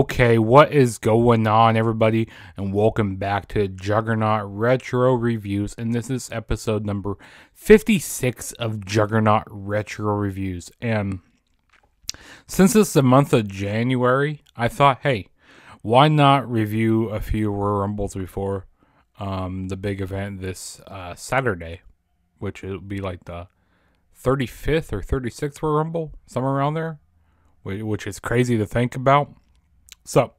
Okay, what is going on, everybody? And welcome back to Juggernaut Retro Reviews. And this is episode number 56 of Juggernaut Retro Reviews. And since it's the month of January, I thought, hey, why not review a few Royal Rumbles before the big event this Saturday, which will be like the 35th or 36th Royal Rumble, somewhere around there, which is crazy to think about. So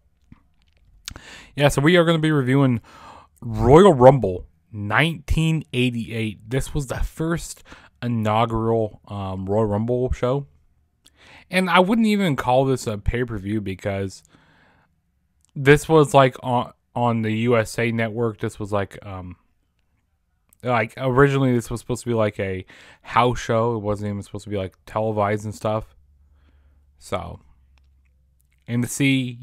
we are going to be reviewing Royal Rumble 1988. This was the first inaugural Royal Rumble show. And I wouldn't even call this a pay-per-view because this was like on the USA Network. This was like originally this was supposed to be like a house show. It wasn't even supposed to be like televised and stuff. So, and to see,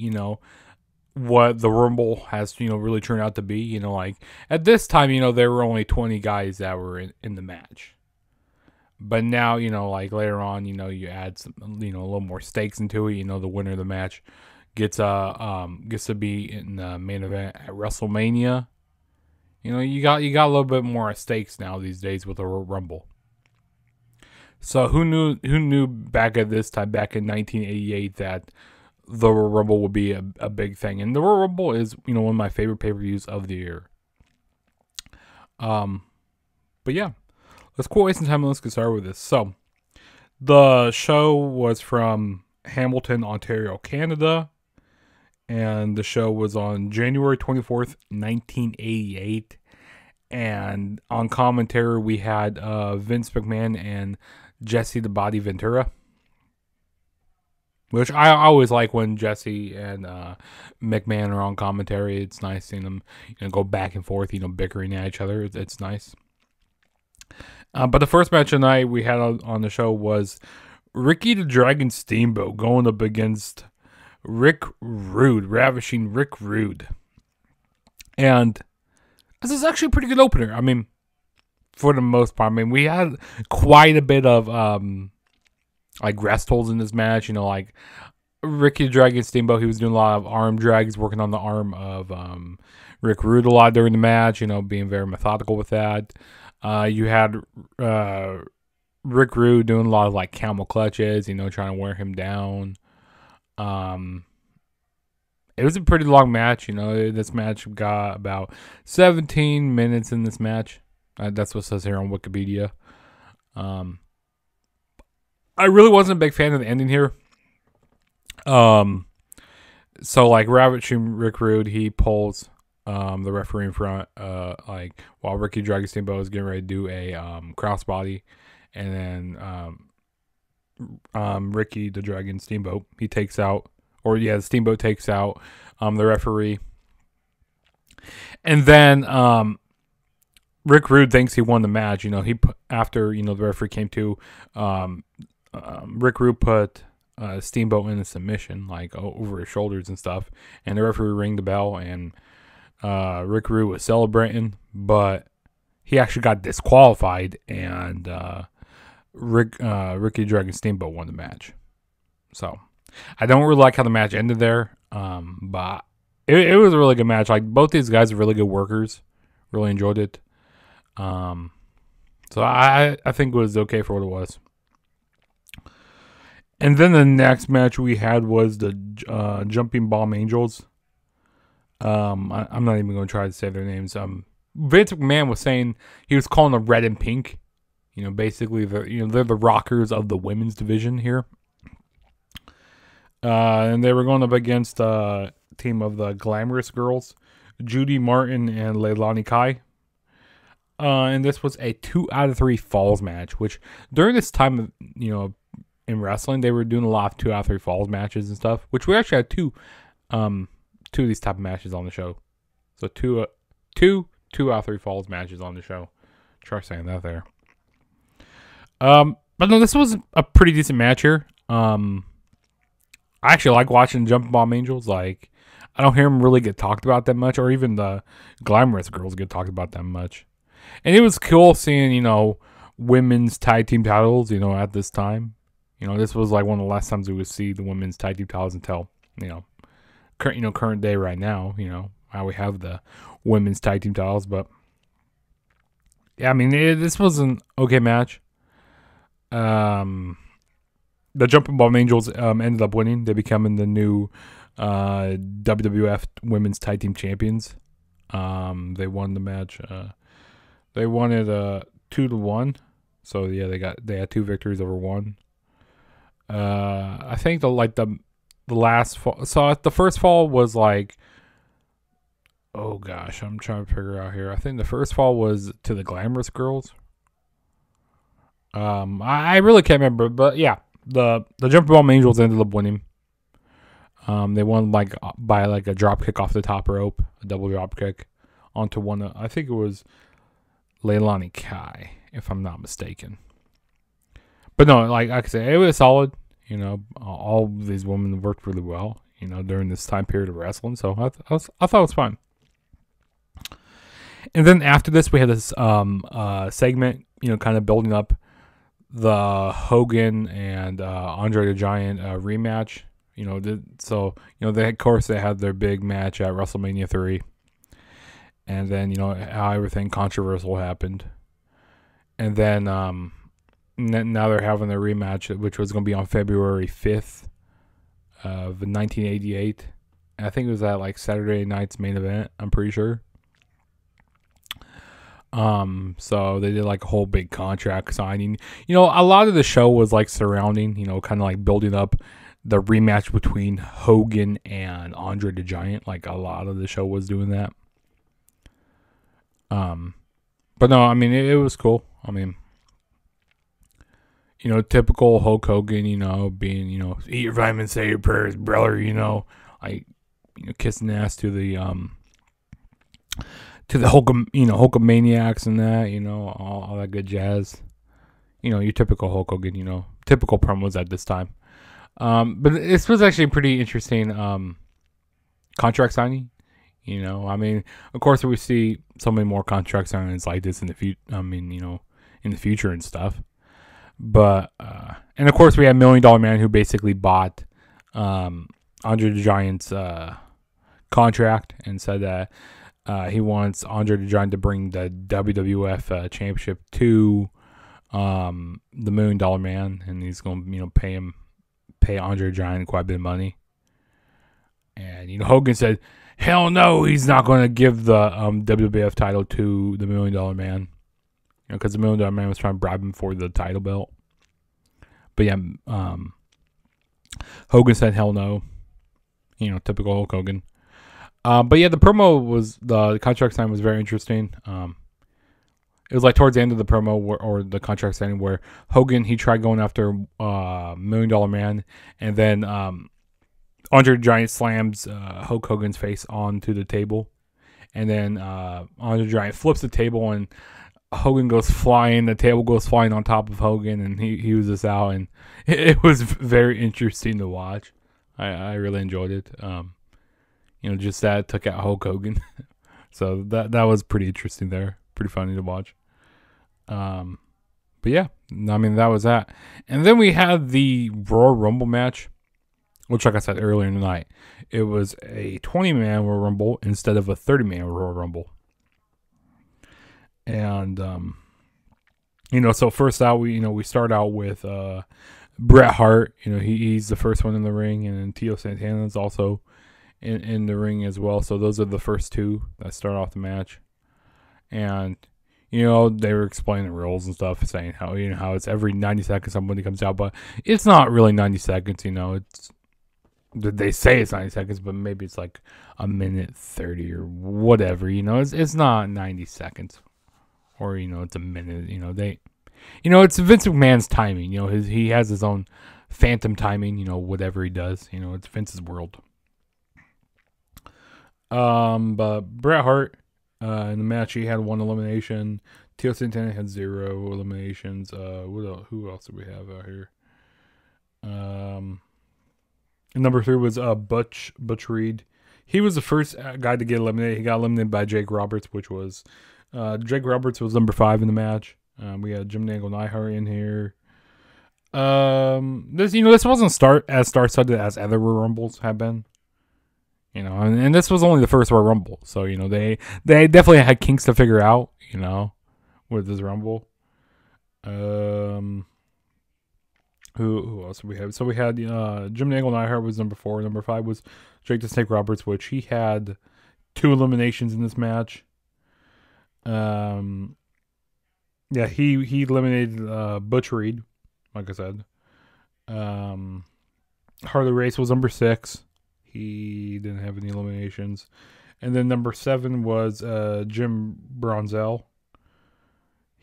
what the Rumble has, really turned out to be, like at this time, there were only 20 guys that were in the match. But now, like later on, you add some, a little more stakes into it. The winner of the match gets to be in the main event at WrestleMania. You got a little bit more stakes now these days with the Rumble. So who knew back at this time, back in 1988, that the Royal Rumble would be a big thing. And the Royal Rumble is, one of my favorite pay-per-views of the year. But yeah, let's quit wasting time and let's get started with this. So, the show was from Hamilton, Ontario, Canada. And the show was on January 24th, 1988. And on commentary, we had Vince McMahon and Jesse the Body Ventura. Which I always like when Jesse and McMahon are on commentary. It's nice seeing them go back and forth, bickering at each other. It's nice. But the first match tonight we had on the show was Ricky the Dragon Steamboat going up against Rick Rude, Ravishing Rick Rude. And this is actually a pretty good opener. I mean, for the most part. I mean, we had quite a bit of rest holds in this match. Like Ricky the Dragon Steamboat, he was doing a lot of arm drags, working on the arm of Rick Rude a lot during the match, being very methodical with that. You had Rick Rude doing a lot of camel clutches, trying to wear him down. It was a pretty long match. This match got about 17 minutes in this match. That's what it says here on Wikipedia. I really wasn't a big fan of the ending here. So Ravishing Rick Rude, he pulls the referee in front, while Ricky Dragon Steamboat is getting ready to do a crossbody, and then Ricky the Dragon Steamboat, the Steamboat takes out the referee, and then Rick Rude thinks he won the match. After the referee came to, Rick Rude put Steamboat in a submission, over his shoulders and stuff, and the referee rang the bell, and Rick Rude was celebrating, but he actually got disqualified, and Ricky Dragon Steamboat won the match. So I don't really like how the match ended there, but it was a really good match. Both these guys are really good workers. Really enjoyed it. So I think it was okay for what it was. And then the next match we had was the Jumping Bomb Angels. I'm not even going to try to say their names. Vince McMahon was saying, he was calling them Red and Pink. Basically they're the rockers of the women's division here. And they were going up against a team of the Glamour Girls, Judy, Martin, and Leilani Kai. And this was a 2 out of 3 falls match, which during this time, in wrestling, they were doing a lot of 2 out of 3 falls matches and stuff, which we actually had two of these type of matches on the show. So two out of 3 falls matches on the show. Try saying that there. But no, this was a pretty decent match here. I actually like watching Jumping Bomb Angels. I don't hear them really get talked about that much, or even the Glamorous Girls get talked about that much. And it was cool seeing, women's tag team titles, at this time. This was one of the last times we would see the women's tag team titles until, current day right now. How we have the women's tag team titles, but yeah, I mean this was an okay match. The Jumping Bomb Angels ended up winning. They becoming the new WWF Women's Tag Team Champions. They won the match. They won it 2-1. So yeah, they had 2 victories over 1. I think the last fall. So the first fall was like, oh gosh, I'm trying to figure out here. I think the first fall was to the Glamour Girls. I really can't remember, but yeah, the Jumping Bomb Angels ended up winning. They won by a drop kick off the top rope, a double drop kick onto one. I think it was Leilani Kai, if I'm not mistaken. But no, like I said, it was solid. All of these women worked really well. During this time period of wrestling, so I thought it was fun. And then after this, we had this segment, kind of building up the Hogan and Andre the Giant rematch. Of course they had their big match at WrestleMania 3. And then, how everything controversial happened. And then now they're having their rematch, which was going to be on February 5th of 1988. I think it was at Saturday night's main event, I'm pretty sure. So they did a whole big contract signing. A lot of the show was surrounding, kind of building up the rematch between Hogan and Andre the Giant. A lot of the show was doing that. But no, I mean, it was cool. I mean, typical Hulk Hogan, being, eat your vitamins, say your prayers, brother, kissing ass to the Hulkamaniacs and that, all that good jazz. Your typical Hulk Hogan, typical promos at this time. But this was actually a pretty interesting contract signing. I mean, of course, we see so many more contract signings like this in the future. I mean, in the future and stuff. But and of course, we had $1 Million Man who basically bought Andre the Giant's contract and said that he wants Andre the Giant to bring the WWF Championship to the $1 Million Man, and he's going to pay Andre the Giant quite a bit of money. And Hogan said, hell no, he's not going to give the WWF title to the $1 Million Man. Because the $1 Million Man was trying to bribe him for the title belt. But yeah, Hogan said hell no. Typical Hulk Hogan. But yeah, the contract sign was very interesting. It was towards the end of the promo or the contract signing where Hogan, he tried going after $1 Million Man, and then Andre the Giant slams Hulk Hogan's face onto the table, and then Andre the Giant flips the table, and Hogan goes flying. The table goes flying on top of Hogan, and he was just out, and it was very interesting to watch. I really enjoyed it. Just that took out Hulk Hogan, so that was pretty interesting there, pretty funny to watch. But yeah, I mean, that was that. And then we had the Royal Rumble match, which, like I said earlier in the night, it was a 20-man Royal Rumble instead of a 30-man Royal Rumble. And, so first out, we start out with Bret Hart. He's the first one in the ring, and then Tito Santana is also in the ring as well. So those are the first two that start off the match. And, they were explaining the rules and stuff, saying how, how it's every 90 seconds somebody comes out, but it's not really 90 seconds, they say it's 90 seconds, but maybe it's a minute 30 or whatever, it's not 90 seconds, or, it's a minute, it's Vince McMahon's timing, he has his own phantom timing, whatever he does, it's Vince's world. But Bret Hart, in the match, he had 1 elimination. Tito Santana had 0 eliminations. What else? Who else do we have out here? Number 3 was Butch Reed. He was the first guy to get eliminated. He got eliminated by Jake Roberts, which was Jake Roberts was number 5 in the match. We had Jim Duggan.The in here. This wasn't as star-studded as other Royal Rumbles have been. You know, and this was only the first Royal Rumble, so you know they definitely had kinks to figure out. You know, with this Rumble. Who else did we have? So we had Jim Neidhart was number 4. Number 5 was Jake the Snake Roberts, which he had 2 eliminations in this match. Yeah, he eliminated Butch Reed, like I said. Harley Race was number 6. He didn't have any eliminations. And then number 7 was Jim Bronzell.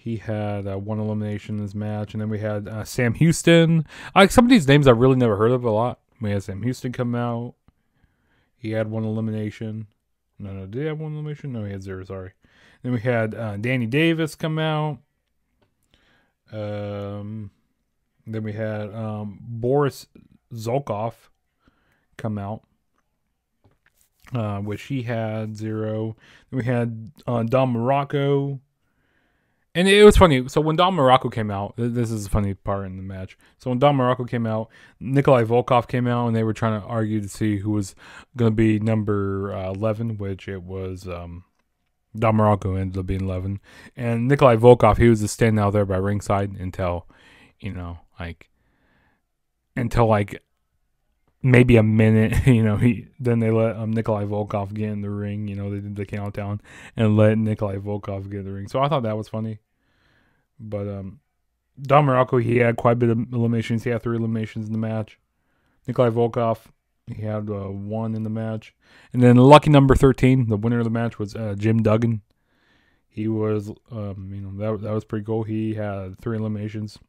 He had 1 elimination in this match. And then we had Sam Houston. Some of these names I've really never heard of a lot. We had Sam Houston come out. He had 1 elimination. No, did he have 1 elimination? No, he had 0, sorry. Then we had Danny Davis come out. Then we had Boris Zolkov come out, which he had 0. Then we had Don Morocco. And it was funny. So when Don Morocco came out, this is a funny part in the match. So when Don Morocco came out, Nikolai Volkov came out, and they were trying to argue to see who was going to be number 11, which it was Don Morocco ended up being 11. And Nikolai Volkov, he was just standing out there by ringside until, you know, until maybe a minute, you know, then they let Nikolai Volkov get in the ring, you know, they did the countdown and let Nikolai Volkov get in the ring. So I thought that was funny. But Don Morocco, he had quite a bit of eliminations. He had 3 eliminations in the match. Nikolai Volkov, he had 1 in the match. And then lucky number 13, the winner of the match was Jim Duggan. He was, you know, that was pretty cool. He had 3 eliminations.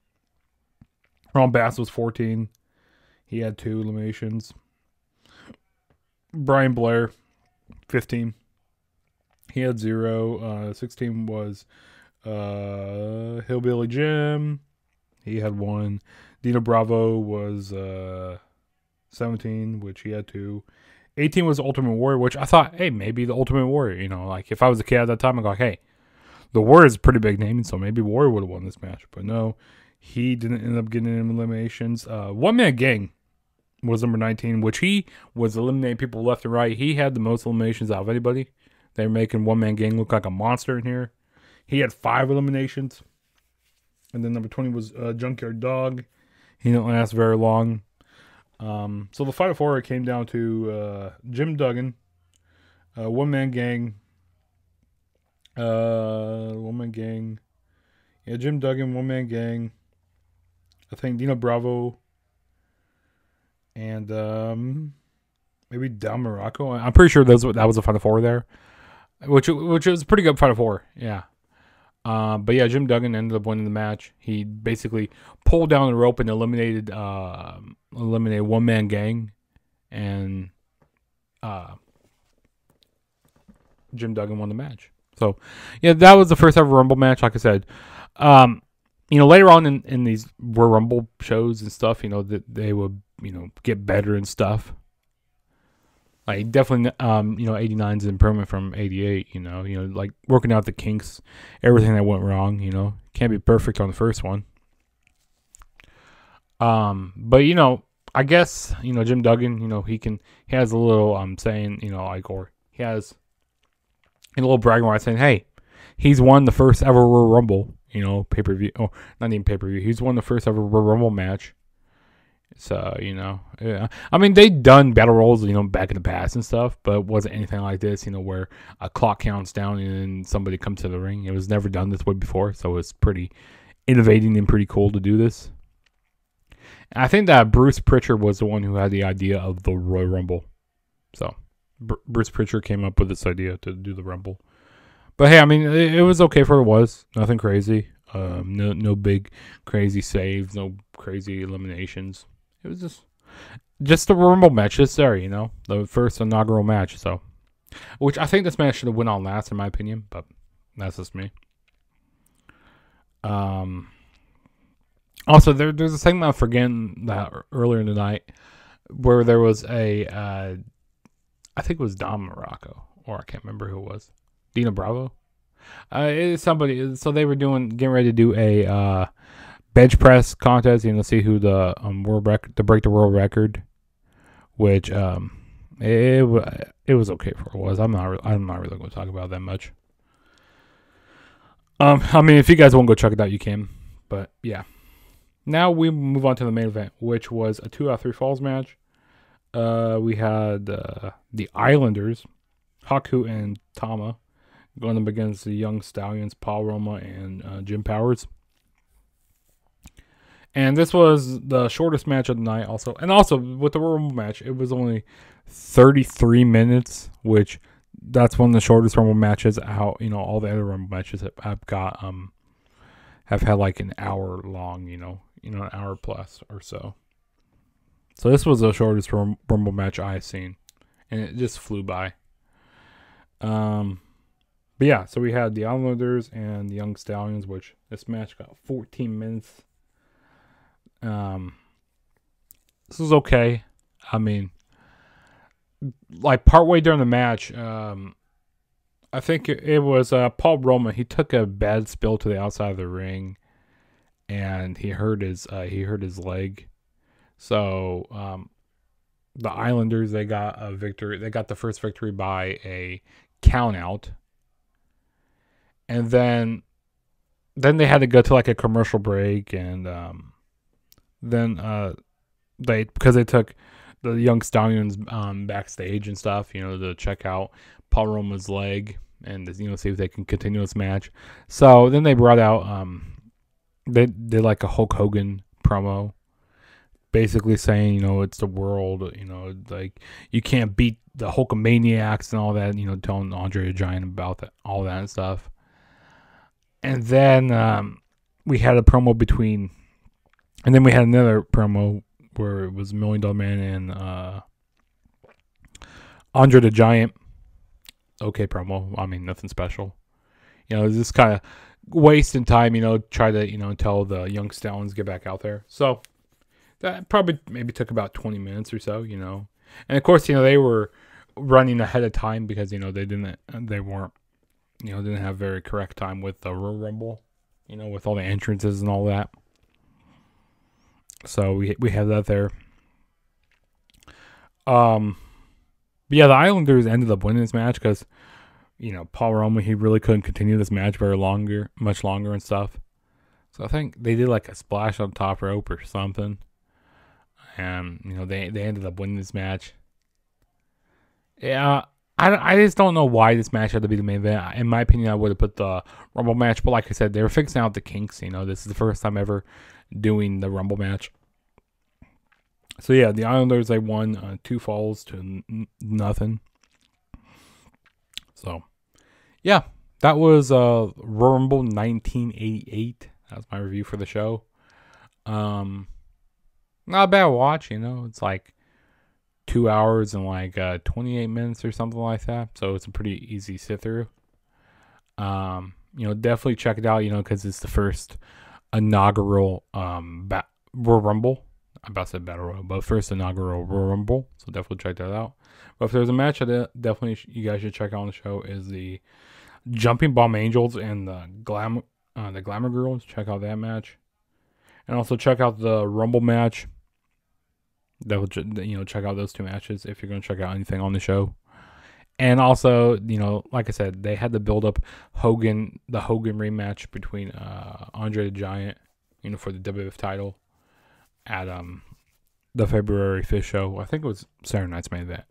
Ron Bass was 14. He had 2 eliminations. Brian Blair, 15. He had 0. 16 was Hillbilly Jim. He had 1. Dino Bravo was 17, which he had 2. 18 was Ultimate Warrior, which I thought, hey, maybe the Ultimate Warrior. You know, like if I was a kid at that time, I'd go, hey, the Warrior is a pretty big name, so maybe Warrior would have won this match. But no, he didn't end up getting any eliminations. One Man Gang was number 19, which he was eliminating people left and right. He had the most eliminations out of anybody. They were making One Man Gang look like a monster in here. He had 5 eliminations. And then number 20 was Junkyard Dog. He didn't last very long. So the Final Four came down to Jim Duggan, One Man Gang, yeah, Jim Duggan, One Man Gang. I think Dino Bravo, and maybe Don Morocco. I'm pretty sure that was a Final Four there, which was a pretty good Final Four. Yeah. But yeah, Jim Duggan ended up winning the match. He basically pulled down the rope and eliminated One Man Gang, and Jim Duggan won the match. So yeah, that was the first ever Rumble match. Like I said, you know, later on in these Royal Rumble shows and stuff, you know, that they would, you know, get better and stuff. Like definitely, you know, 89's an improvement from 88. You know, like working out the kinks, everything that went wrong. You know, can't be perfect on the first one. But you know, I guess, you know, Jim Duggan, you know, he has a little saying, you know, like, or he has a little bragging rights saying, hey, he's won the first ever Royal Rumble, you know, pay-per-view, or not even pay-per-view. He's won the first ever Royal Rumble match. So, you know, yeah. I mean, they'd done battle royals, you know, back in the past and stuff, but it wasn't anything like this, you know, where a clock counts down and then somebody comes to the ring. It was never done this way before, so it's pretty innovating and pretty cool to do this. And I think that Bruce Pritchard was the one who had the idea of the Royal Rumble. So, Bruce Pritchard came up with this idea to do the Rumble. But hey, I mean, it was okay for what it was. Nothing crazy. No big crazy saves, no crazy eliminations. It was just a Rumble match just there, you know, the first inaugural match. So, which I think this match should have went on last, in my opinion, but that's just me. Also, there's a segment I'm forgetting that earlier in the night where there was I think it was Don Morocco, or I can't remember who it was. Dina Bravo. It's somebody. So they were getting ready to do a bench press contest, you know, see who the world record, to break the world record, which it was okay for what it was. I'm not really going to talk about it that much. I mean, if you guys want to go check it out, you can. But yeah, now we move on to the main event, which was a 2 out of 3 falls match. We had the Islanders, Haku and Tama, going up against the Young Stallions, Roma and Jim Powers. And this was the shortest match of the night also. And also, with the Royal Rumble match, it was only 33 minutes, which that's one of the shortest Rumble matches. How, all the other Rumble matches have got, have had like an hour long, an hour plus or so. So this was the shortest Rumble match I've seen. And it just flew by. But yeah, so we had the Islanders and the Young Stallions, which this match got 14 minutes. This was okay. I mean, like partway during the match, I think it was Paul Roma. He took a bad spill to the outside of the ring, and he hurt his leg. So the Islanders, they got a victory. They got the first victory by a count out, and then they had to go to like a commercial break, and then they took the Young Stallions backstage and stuff, to check out Paul Roma's leg and see if they can continue this match. So then they brought out they did like a Hulk Hogan promo, basically saying it's the world, like you can't beat the Hulkamaniacs and all that, telling Andre the Giant about that, all that and stuff. And then we had a promo between. And then we had another promo where it was $1 Million Man and Andre the Giant. Okay promo. I mean, nothing special. Just kind of wasting time, try to, tell the Young Stallions get back out there. So that probably maybe took about 20 minutes or so, And of course, they were running ahead of time because, they didn't have very correct time with the Royal Rumble, with all the entrances and all that. So we have that there. But yeah, the Islanders ended up winning this match because, Paul Roma, he really couldn't continue this match much longer and stuff. So I think they did like a splash on top rope or something. And, they ended up winning this match. Yeah, I just don't know why this match had to be the main event. In my opinion, I would have put the Rumble match. But like I said, they were fixing out the kinks. This is the first time ever doing the Rumble match. So yeah, the Islanders, they won 2 falls to nothing. So yeah, that was Royal Rumble 1988. That was my review for the show. Not a bad watch, It's like 2 hours and like 28 minutes or something like that. So it's a pretty easy sit through. Definitely check it out, because it's the first inaugural Royal Rumble. I'm about to say Battle Royal, but first inaugural Royal Rumble. So definitely check that out. But if there's a match that definitely you guys should check out on the show is the Jumping Bomb Angels and the Glamour Girls. Check out that match. And also check out the Rumble match. Check out those 2 matches if you're going to check out anything on the show. And also, like I said, they had to build up the Hogan rematch between Andre the Giant, for the WWF title at the February 5th show. I think it was Saturday Night's Main Event,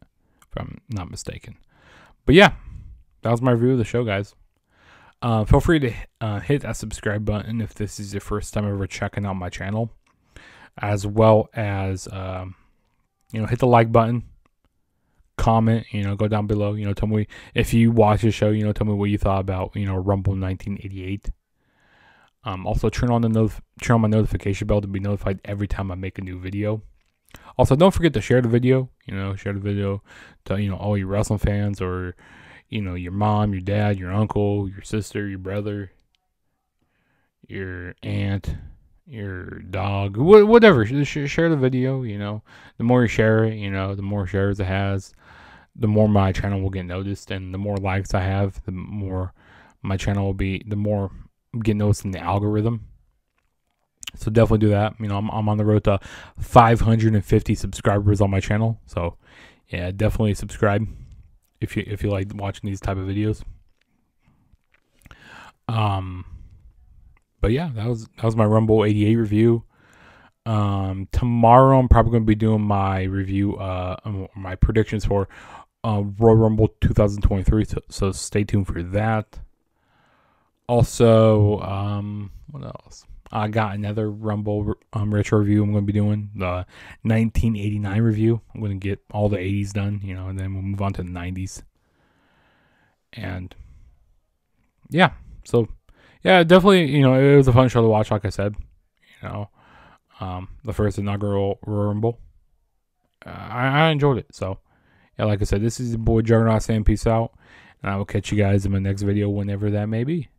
if I'm not mistaken. But yeah, that was my review of the show, guys. Feel free to hit that subscribe button if this is your first time ever checking out my channel, as well as hit the like button, comment, go down below, tell me if you watch the show, tell me what you thought about, Rumble 1988. Also turn on my notification bell to be notified every time I make a new video. Also, don't forget to share the video, share the video to, all your wrestling fans, or, your mom, your dad, your uncle, your sister, your brother, your aunt, your dog, whatever. Share the video, the more you share it, the more shares it has, the more my channel will get noticed, and the more likes I have, the more my channel will be, the more get noticed in the algorithm. So definitely do that. I'm on the road to 550 subscribers on my channel. So, yeah, definitely subscribe if you like watching these type of videos. But yeah, that was my Rumble 88 review. Tomorrow I'm probably going to be doing my review, my predictions for Royal Rumble 2023. So stay tuned for that. Also, what else? I got another Rumble retro review I'm going to be doing, the 1989 review. I'm going to get all the 80s done, and then we'll move on to the 90s. And yeah, so yeah, definitely, it was a fun show to watch, like I said. The first inaugural Royal Rumble. I enjoyed it. So yeah, like I said, this is your boy Juggernaut saying peace out. And I will catch you guys in my next video whenever that may be.